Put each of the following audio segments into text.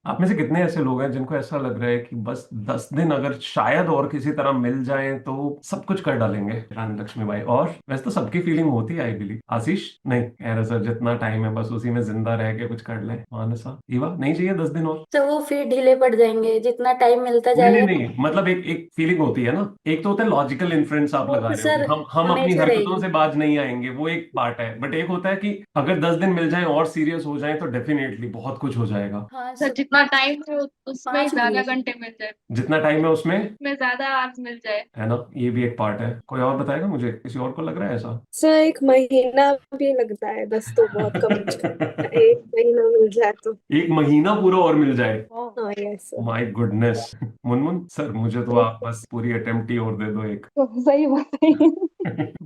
आप में से कितने ऐसे लोग हैं जिनको ऐसा लग रहा है कि बस 10 दिन अगर शायद और किसी तरह मिल जाएं तो सब कुछ कर डालेंगे रानी लक्ष्मीबाई? और वैसे तो सबकी फीलिंग होती है, आई बिलीव। आशीष नहीं कह रहे सर, जितना टाइम है बस उसी में जिंदा रह के कुछ कर ले। मानसा, ईवा, नहीं चाहिए 10 दिन और? तो वो फिर ढीले पड़ जाएंगे जितना टाइम मिलता नहीं नहीं जाएगा। नहीं, मतलब एक एक फीलिंग होती है ना। एक तो होता है लॉजिकल इन्फ्रेंस आप वो लगा तो रहे हो कि सर हम अपनी हमेशा हरकतों रहेगी। से बाज नहीं आएंगे, वो एक पार्ट है। बट एक होता है कि अगर 10 दिन मिल जाएं और सीरियस हो जाएं तो डेफिनेटली बहुत कुछ हो जाएगा। हाँ सर जितना टाइम है उसमें 5 महीने ज्यादा की। घंटे मिल जाए, जितना टाइम है उसमें, उसमें ज्यादा आवर्स मिल जाए। है ना, ये भी एक पार्ट है। कोई और बताएगा मुझे? किसी और को लग रहा है ऐसा? सर 1 महीना भी लगता है, 10 तो बहुत कम हो जाता है, 1 महीना मिल जाए तो। एक महीना पूरा और मिल जाए? हाँ yes sir. My goodness. Munmun sir, मुझे तो आप बस पूरी अटेम्प्ट ही और दे दो एक। तो सही बात है।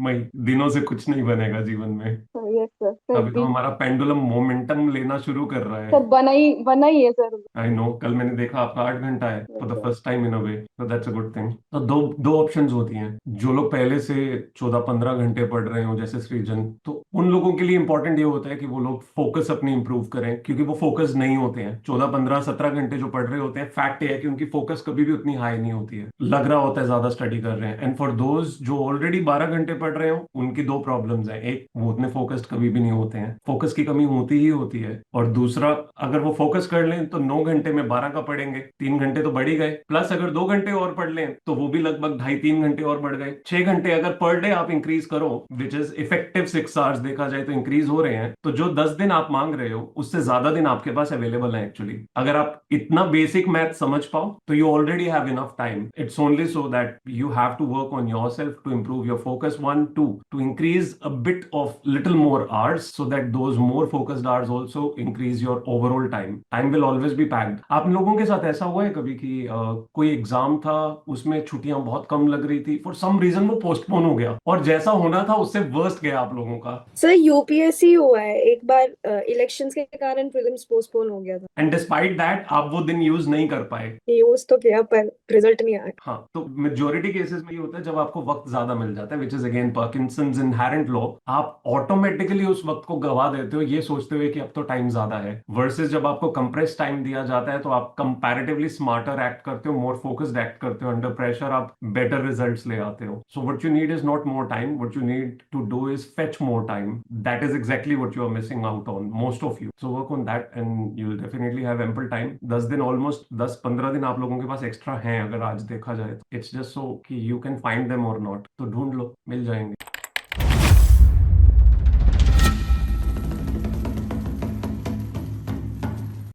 मई दिनों से कुछ नहीं बनेगा जीवन में। यस सर, फिर अभी तो भी हमारा पेंडुलम मोमेंटम लेना शुरू कर रहा है। सर बना ही है सर। आई नो, कल मैंने देखा आपका 8 घंटा है yes for the sir. First time in a way, तो दैट्स अ गुड थिंग। तो दो दो ऑप्शंस होती हैं। जो लोग पहले से 14-15 घंटे पढ़ रहे हो जैसे सृजन, तो उन लोगों के लिए इंपॉर्टेंट ये होता है कि वो लोग फोकस अपनी इंप्रूव करें, क्योंकि वो फोकस नहीं होते हैं 14-15-17 घंटे जो पढ़ रहे होते हैं। फैक्ट ये है कि उनकी फोकस कभी भी उतनी हाई नहीं होती है, लग रहा होता है ज्यादा स्टडी कर रहे हैं। एंड फॉर दोज जो ऑलरेडी 12 घंटे पढ़ रहे हो, उनकी दो प्रॉब्लम्स हैं। एक, वो उतने फोकस्ड कभी भी नहीं होते हैं, फोकस की कमी होती ही होती है। और दूसरा, अगर वो फोकस कर लें तो 9 घंटे में 12 का पढ़ेंगे, 3 घंटे तो बढ़ ही गए। प्लस अगर 2 घंटे और पढ़ लें तो वो भी लगभग 2.5-3 घंटे और बढ़ गए। 6 घंटे अगर पर डे आप इंक्रीज करो, विच इज इफेक्टिव 6 आवर्स, देखा जाए तो इंक्रीज हो रहे हैं। तो जो 10 दिन आप मांग रहे हो उससे ज्यादा दिन आपके पास अवेलेबल है एक्चुअली। अगर आप इतना बेसिक मैथ समझ पाओ तो you already have enough time. It's only so that you have to work on your self to improve your focus, one, two, to increase a bit of little more hours so that those more focused hours also increase your overall time will always be packed. आप लोगों के साथ ऐसा हुआ है कभी कि कोई एग्जाम था, उसमें छुट्टियां बहुत कम लग रही थी, फॉर सम रीजन वो पोस्टपोन हो गया और जैसा होना था उससे वर्स्ट गया आप लोगों का? सर यूपीएससी हुआ है एक बार, इलेक्शंस के कारण प्रीलिम्स पोस्टपोन हो गया था। एंड डिस्पाइट दैट आप वो दिन यूज नहीं कर पाए? यूज तो किया पर रिजल्ट नहीं आया। हाँ, तो मेजोरिटी केसेस में ये होता है जब आपको वक्त ज्यादा मिल जाता है, which is again Parkinson's inherent law. आप ऑटोमेटिकली उस वक्त को गवा देते हो ये सोचते हुए कि अब तो टाइम ज्यादा है, वर्सेस जब आपको कंप्रेस टाइम दिया जाता है तो आप कंपैरेटिवली स्मार्टर एक्ट करते हो, मोर फोकस्ड एक्ट करते हो। अंडर प्रेशर आप बेटर रिजल्ट्स ले आते हो। So what you need is not more time, what you need to do is fetch more time. That is exactly what you are missing out on, most of you. So work on that and you will definitely have ample time. 10 दिन, almost 10-15 दिन आप लोगों के पास extra हैं अगर आज देखा जाए तो। इट्स जस्ट सो कि यू कैन फाइंड देम और नॉट, तो ढूंढ लो, मिल जाएंगे।